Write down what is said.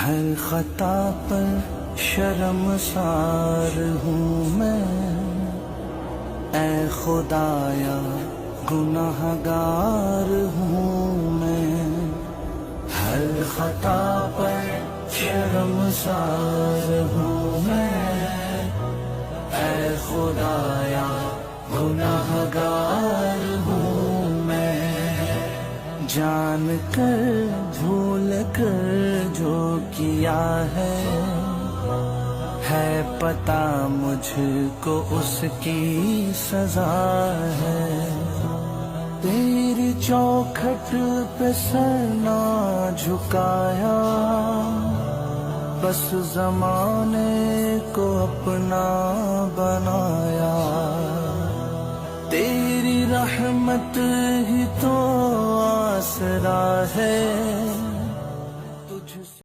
ہر خطا پر شرمسار ہوں میں، اے خدایا گناہ گار ہوں میں، ہر خطا پر شرمسار ہوں میں، اے خدایا گناہ گار ہوں میں، جان کر بھول کر جو کیا ہے پتہ مجھ کو اس کی سزا ہے، تیری چوکھٹ پہ سر نہ جھکایا، بس زمانے کو اپنا بنایا، تیری رحمت ہی تو آسرا ہے،